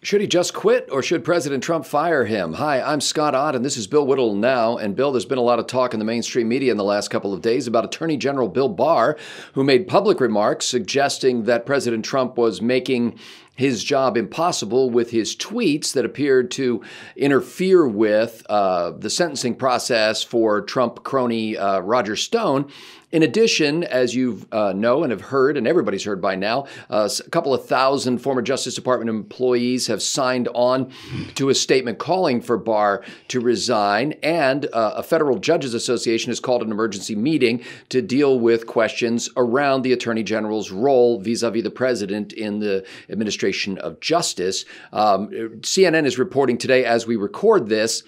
Should he just quit or should President Trump fire him? Hi, I'm Scott Ott and this is Bill Whittle Now. And Bill, there's been a lot of talk in the mainstream media in the last couple of days about Attorney General Bill Barr, who made public remarks suggesting that President Trump was making his job impossible with his tweets that appeared to interfere with the sentencing process for Trump crony Roger Stone. In addition, as you know and have heard, and everybody's heard by now, a couple of thousand former Justice Department employees have signed on to a statement calling for Barr to resign, and a federal judges association has called an emergency meeting to deal with questions around the Attorney General's role vis-a-vis the president in the administration of justice. CNN is reporting today, as we record this,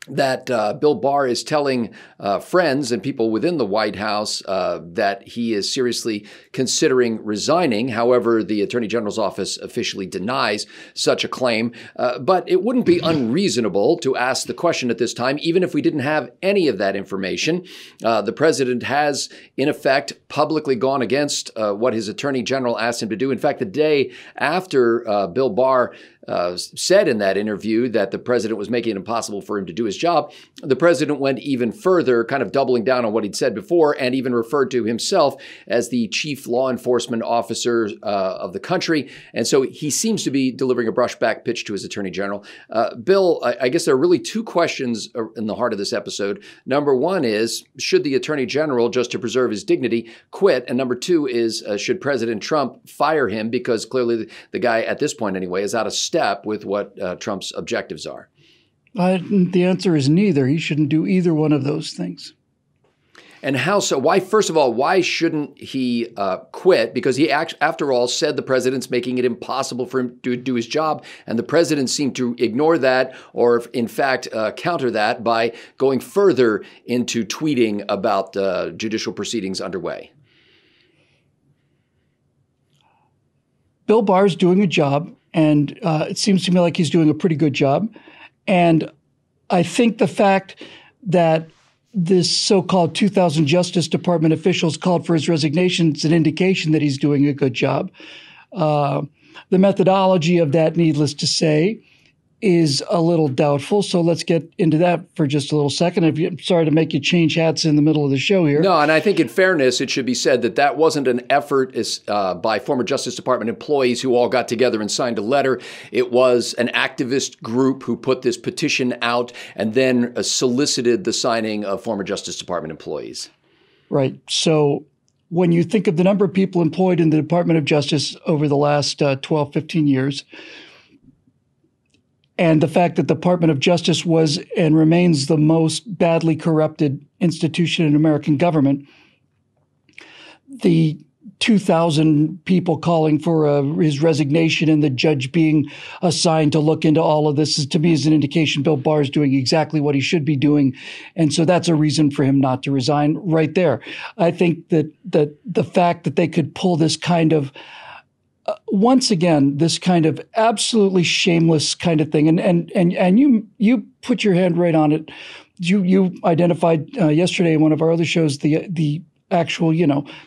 that Bill Barr is telling friends and people within the White House that he is seriously considering resigning. However, the Attorney General's office officially denies such a claim. But it wouldn't be unreasonable to ask the question at this time, even if we didn't have any of that information. The president has, in effect, publicly gone against what his Attorney General asked him to do. In fact, the day after Bill Barr said in that interview that the president was making it impossible for him to do his job, the president went even further, kind of doubling down on what he'd said before, and even referred to himself as the chief law enforcement officer of the country. And so he seems to be delivering a brushback pitch to his attorney general. Bill, I guess there are really two questions in the heart of this episode. Number one is, should the attorney general, just to preserve his dignity, quit? And number two is, should President Trump fire him? Because clearly the guy, at this point anyway, is out of step with what Trump's objectives are. The answer is neither. He shouldn't do either one of those things. And how so? Why, first of all, why shouldn't he quit? Because he, after all, said the president's making it impossible for him to do his job. And the president seemed to ignore that, or in fact, counter that by going further into tweeting about judicial proceedings underway. Bill Barr is doing a job, and it seems to me like he's doing a pretty good job. And I think the fact that this so-called 2,000 Justice Department officials called for his resignation is an indication that he's doing a good job. The methodology of that, needless to say, is a little doubtful. So let's get into that for just a little second. I'm sorry to make you change hats in the middle of the show here. No, and I think in fairness, it should be said that that wasn't an effort by former Justice Department employees who all got together and signed a letter. It was an activist group who put this petition out and then solicited the signing of former Justice Department employees. Right. So when you think of the number of people employed in the Department of Justice over the last 12, 15 years, and the fact that the Department of Justice was and remains the most badly corrupted institution in American government, the 2,000 people calling for his resignation and the judge being assigned to look into all of this, is, to me, is an indication Bill Barr is doing exactly what he should be doing. And so that's a reason for him not to resign right there. I think that the fact that they could pull this kind of once again, this kind of absolutely shameless kind of thing, and you put your hand right on it. You identified yesterday in one of our other shows the actual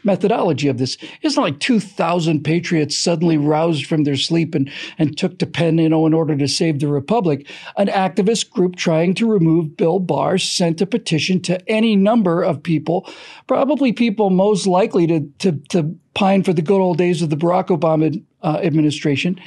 methodology of this. It's not like 2,000 patriots suddenly roused from their sleep and took to pen in order to save the republic. An activist group trying to remove Bill Barr sent a petition to any number of people, probably people most likely to pine for the good old days of the Barack Obama administration,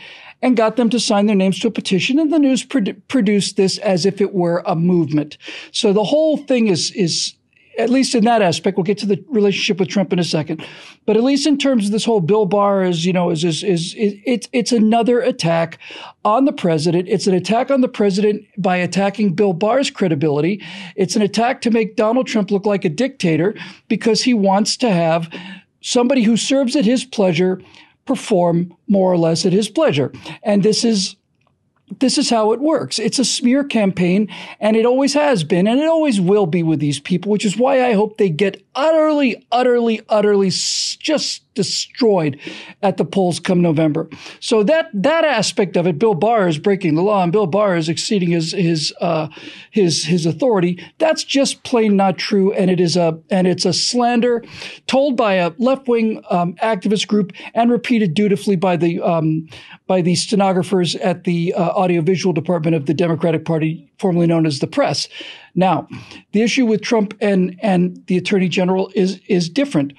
and got them to sign their names to a petition. And the news produced this as if it were a movement. So the whole thing is, at least in that aspect, we'll get to the relationship with Trump in a second, but at least in terms of this whole Bill Barr it's another attack on the president. It's an attack on the president by attacking Bill Barr's credibility. It's an attack to make Donald Trump look like a dictator because he wants to have somebody who serves at his pleasure perform more or less at his pleasure. And this is how it works. It's a smear campaign, and it always has been, and it always will be with these people, which is why I hope they get utterly just destroyed at the polls come November. So that aspect of it, Bill Barr is breaking the law and Bill Barr is exceeding his authority. That's just plain not true, and it's a slander told by a left-wing activist group and repeated dutifully by the stenographers at the audiovisual department of the Democratic Party, formerly known as the press. Now, the issue with Trump and the Attorney General is different.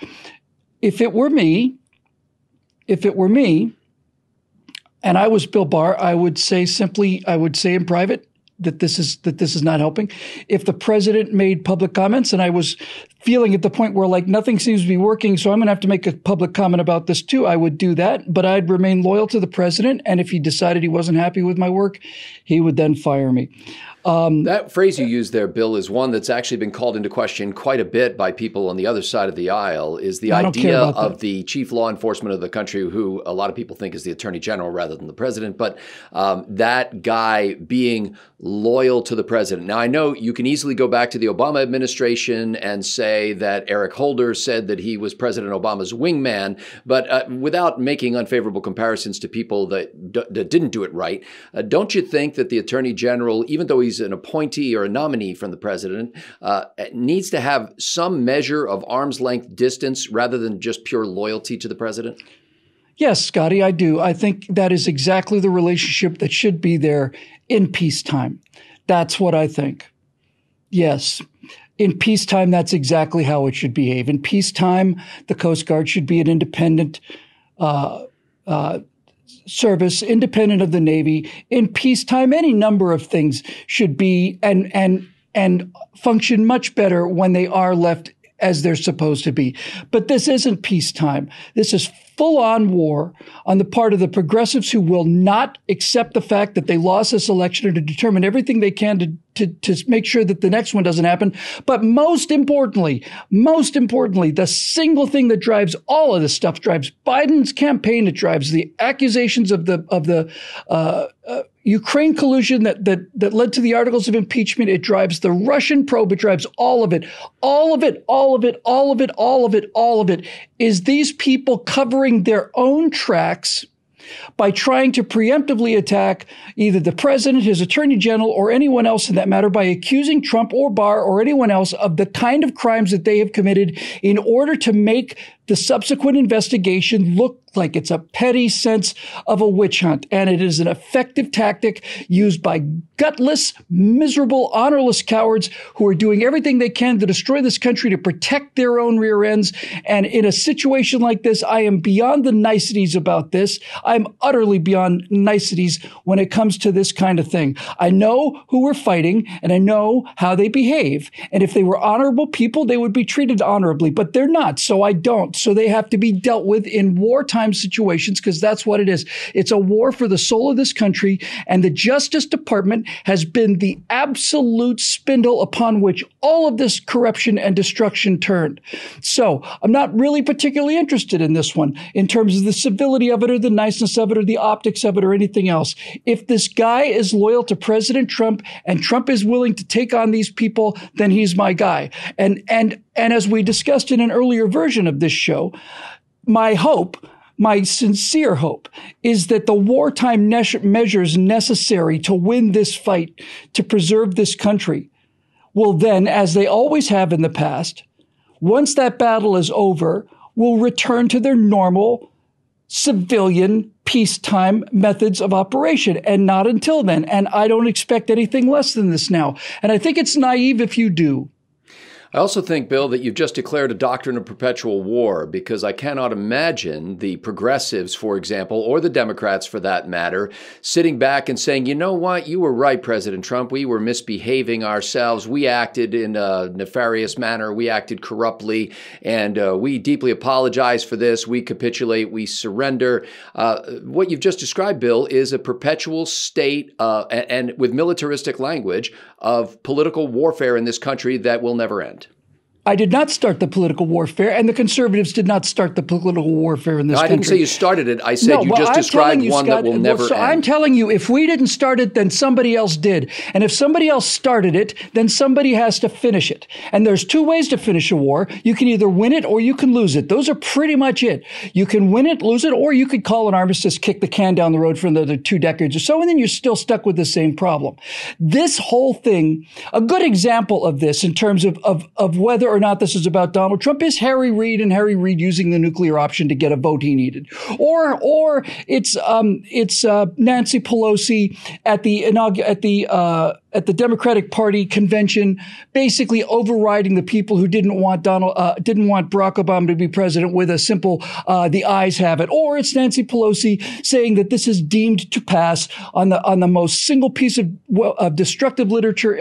If it were me, and I was Bill Barr, I would say in private that this is not helping. If the president made public comments and I was feeling at the point where like nothing seems to be working, so I'm going to have to make a public comment about this too, I would do that, but I'd remain loyal to the president. And if he decided he wasn't happy with my work, he would then fire me. That phrase you used there, Bill, is one that's actually been called into question quite a bit by people on the other side of the aisle, is the idea of the chief law enforcement of the country, who a lot of people think is the attorney general rather than the president, but that guy being loyal to the president. Now, I know you can easily go back to the Obama administration and say that Eric Holder said that he was President Obama's wingman, but without making unfavorable comparisons to people that didn't do it right, don't you think that the attorney general, even though he's an appointee or a nominee from the president, needs to have some measure of arm's length distance rather than just pure loyalty to the president? Yes, Scotty, I do. I think that is exactly the relationship that should be there in peacetime. That's what I think. Yes. In peacetime, that's exactly how it should behave. In peacetime, the Coast Guard should be an independent service, independent of the Navy. In peacetime, any number of things should be and function much better when they are left as they're supposed to be. But this isn't peacetime. This is full-on war on the part of the progressives who will not accept the fact that they lost this election, or to determine everything they can to make sure that the next one doesn't happen. But most importantly, the single thing that drives all of this stuff, drives Biden's campaign, it drives the accusations of the Ukraine collusion that led to the articles of impeachment. It drives the Russian probe. It drives all of it. All of it is these people covering their own tracks by trying to preemptively attack either the president, his attorney general, or anyone else in that matter, by accusing Trump or Barr or anyone else of the kind of crimes that they have committed in order to make the subsequent investigation look like it's a petty sense of a witch hunt. And it is an effective tactic used by gutless, miserable, honorless cowards who are doing everything they can to destroy this country to protect their own rear ends. And in a situation like this, I am beyond the niceties about this. I'm utterly beyond niceties when it comes to this kind of thing. I know who we're fighting and I know how they behave. And if they were honorable people, they would be treated honorably, but they're not. So I don't. So they have to be dealt with in wartime situations, because that's what it is. It's a war for the soul of this country, and the Justice Department has been the absolute spindle upon which all of this corruption and destruction turned. So I'm not really particularly interested in this one in terms of the civility of it or the niceness of it or the optics of it or anything else. If this guy is loyal to President Trump and Trump is willing to take on these people, then he's my guy. And as we discussed in an earlier version of this show, my sincere hope is that the wartime measures necessary to win this fight, to preserve this country, will then, as they always have in the past, once that battle is over, will return to their normal civilian peacetime methods of operation, and not until then. And I don't expect anything less than this now. And I think it's naive if you do. I also think, Bill, that you've just declared a doctrine of perpetual war, because I cannot imagine the progressives, for example, or the Democrats for that matter, sitting back and saying, you know what, you were right, President Trump, we were misbehaving ourselves, we acted in a nefarious manner, we acted corruptly, and we deeply apologize for this, we capitulate, we surrender. What you've just described, Bill, is a perpetual state, and with militaristic language, of political warfare in this country that will never end. I did not start the political warfare, and the conservatives did not start the political warfare in this country. I didn't say you started it. I said you just described one that will never end. I'm telling you, if we didn't start it, then somebody else did. And if somebody else started it, then somebody has to finish it. And there's two ways to finish a war. You can either win it or you can lose it. Those are pretty much it. You can win it, lose it, or you could call an armistice, kick the can down the road for another 2 decades or so, and then you're still stuck with the same problem. This whole thing, a good example of this in terms of whether or not this is about Donald Trump is Harry Reid and Harry Reid using the nuclear option to get a vote he needed, or it's Nancy Pelosi at the Democratic Party convention, basically overriding the people who didn't want Barack Obama to be president with a simple the ayes have it, or it's Nancy Pelosi saying that this is deemed to pass on the most single piece of destructive legislature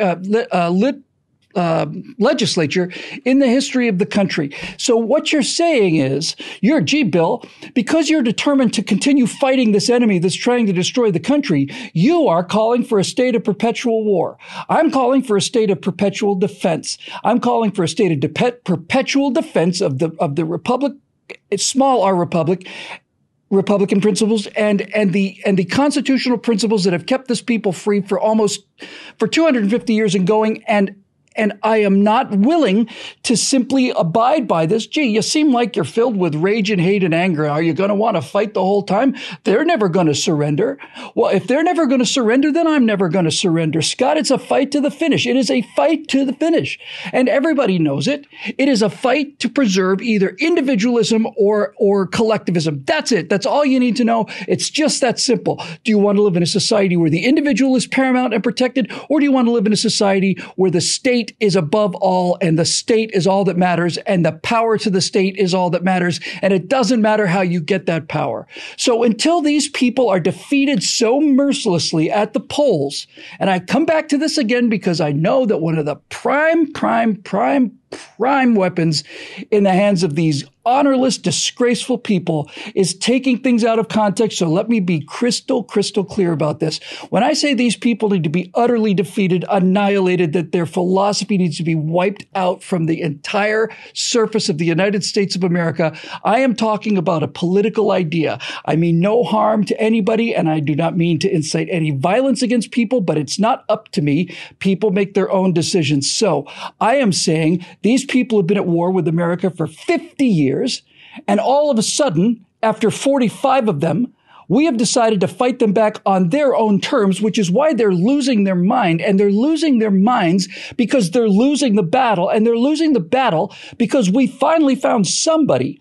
in the history of the country. So what you're saying is, Bill, because you're determined to continue fighting this enemy that's trying to destroy the country, you are calling for a state of perpetual war. I'm calling for a state of perpetual defense. I'm calling for a state of perpetual defense of the republic, small r republic, Republican principles and the constitutional principles that have kept this people free for 250 years and going. And I am not willing to simply abide by this. Gee, you seem like you're filled with rage and hate and anger. Are you going to want to fight the whole time? They're never going to surrender. Well, if they're never going to surrender, then I'm never going to surrender. Scott, it's a fight to the finish. It is a fight to the finish. And everybody knows it. It is a fight to preserve either individualism or collectivism. That's it. That's all you need to know. It's just that simple. Do you want to live in a society where the individual is paramount and protected, or do you want to live in a society where the state is above all and the state is all that matters and the power to the state is all that matters, and it doesn't matter how you get that power? So until these people are defeated so mercilessly at the polls, and I come back to this again because I know that one of the prime weapons in the hands of these honorless, disgraceful people is taking things out of context. So let me be crystal clear about this. When I say these people need to be utterly defeated, annihilated, that their philosophy needs to be wiped out from the entire surface of the United States of America, I am talking about a political idea. I mean no harm to anybody, and I do not mean to incite any violence against people, but it's not up to me. People make their own decisions. So I am saying these people have been at war with America for 50 years. And all of a sudden, after 45 of them, we have decided to fight them back on their own terms, which is why they're losing their mind. And they're losing their minds because they're losing the battle. And they're losing the battle because we finally found somebody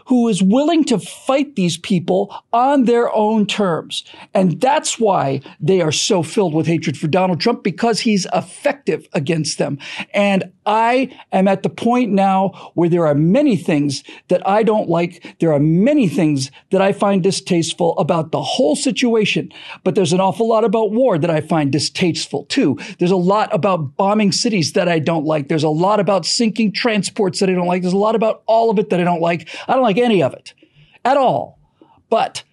who is willing to fight these people on their own terms. And that's why they are so filled with hatred for Donald Trump, because he's effective against them. And I am at the point now where there are many things that I don't like. There are many things that I find distasteful about the whole situation. But there's an awful lot about war that I find distasteful too. There's a lot about bombing cities that I don't like. There's a lot about sinking transports that I don't like. There's a lot about all of it that I don't like. I don't like any of it at all. But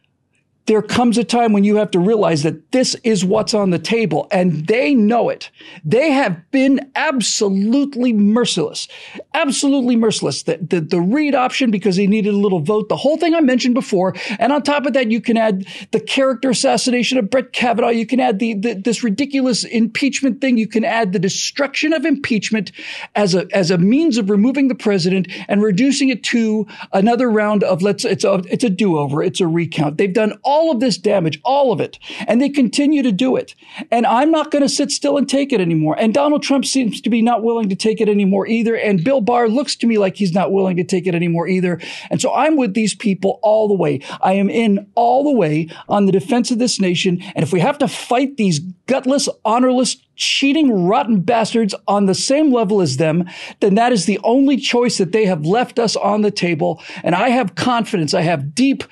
there comes a time when you have to realize that this is what's on the table, and they know it. They have been absolutely merciless. The Reid option, because he needed a little vote, the whole thing I mentioned before. And on top of that, you can add the character assassination of Brett Kavanaugh. You can add this ridiculous impeachment thing. You can add the destruction of impeachment as a means of removing the president and reducing it to another round of it's a do-over. It's a recount. They've done all of this damage, all of it, and they continue to do it. And I'm not going to sit still and take it anymore. And Donald Trump seems to be not willing to take it anymore either. And Bill Barr looks to me like he's not willing to take it anymore either. And so I'm with these people all the way. I am in all the way on the defense of this nation. And if we have to fight these gutless, honorless, cheating, rotten bastards on the same level as them, then that is the only choice that they have left us on the table. And I have confidence. I have deep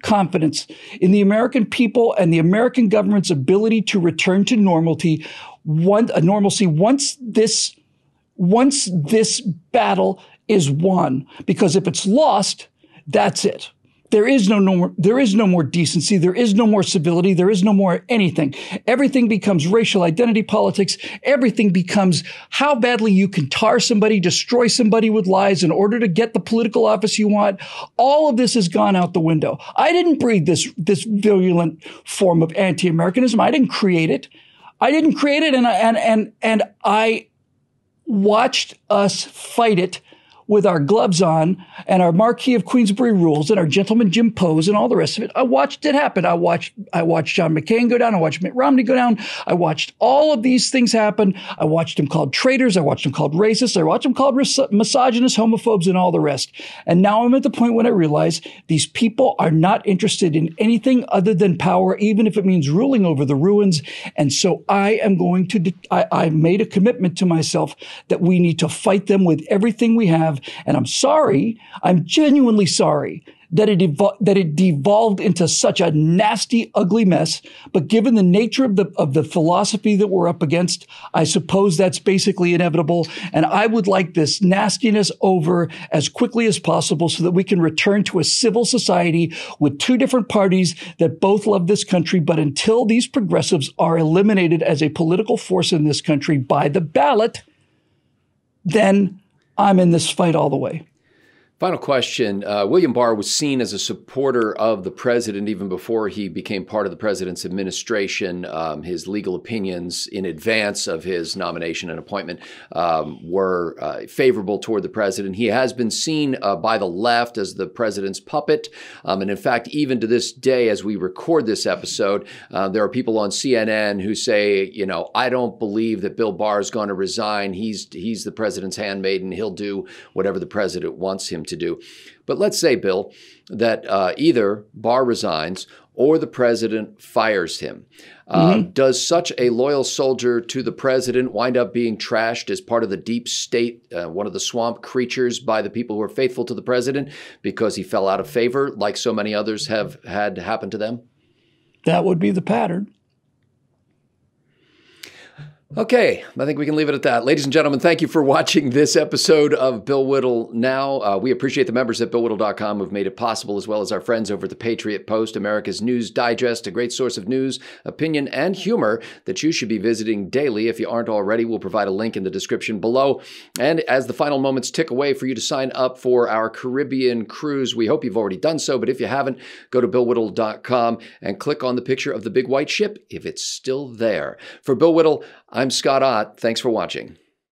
confidence in the American people and the American government's ability to return to normalcy once this battle is won. Because if it's lost, that's it. There is no more decency. There is no more civility. There is no more anything. Everything becomes racial identity politics. Everything becomes how badly you can tar somebody, destroy somebody with lies in order to get the political office you want. All of this has gone out the window. I didn't breed this virulent form of anti-Americanism. I didn't create it. And I watched us fight it with our gloves on and our Marquis of Queensberry rules and our Gentleman Jim Pose and all the rest of it. I watched it happen. I watched John McCain go down. I watched Mitt Romney go down. I watched all of these things happen. I watched them called traitors. I watched them called racists. I watched them called misogynists, homophobes, and all the rest. And now I'm at the point when I realize these people are not interested in anything other than power, even if it means ruling over the ruins. And so I am going to, I made a commitment to myself that we need to fight them with everything we have. And I'm sorry, I'm genuinely sorry that it devolved into such a nasty, ugly mess. But given the nature of the philosophy that we're up against, I suppose that's basically inevitable. And I would like this nastiness over as quickly as possible so that we can return to a civil society with two different parties that both love this country. But until these progressives are eliminated as a political force in this country by the ballot, then I'm in this fight all the way. Final question. William Barr was seen as a supporter of the president even before he became part of the president's administration. His legal opinions in advance of his nomination and appointment were favorable toward the president. He has been seen by the left as the president's puppet. And in fact, even to this day, as we record this episode, there are people on CNN who say, you know, I don't believe that Bill Barr is going to resign. He's the president's handmaiden. He'll do whatever the president wants him to do. But let's say, Bill, that either Barr resigns or the president fires him. Does such a loyal soldier to the president wind up being trashed as part of the deep state, one of the swamp creatures by the people who are faithful to the president because he fell out of favor, like so many others have had happen to them? That would be the pattern. Okay, I think we can leave it at that. Ladies and gentlemen, thank you for watching this episode of Bill Whittle Now. We appreciate the members at BillWhittle.com who've made it possible, as well as our friends over at the Patriot Post, America's News Digest, a great source of news, opinion, and humor that you should be visiting daily. If you aren't already, we'll provide a link in the description below. And as the final moments tick away for you to sign up for our Caribbean cruise, we hope you've already done so, but if you haven't, go to BillWhittle.com and click on the picture of the big white ship if it's still there. For Bill Whittle, I'm Scott Ott. Thanks for watching.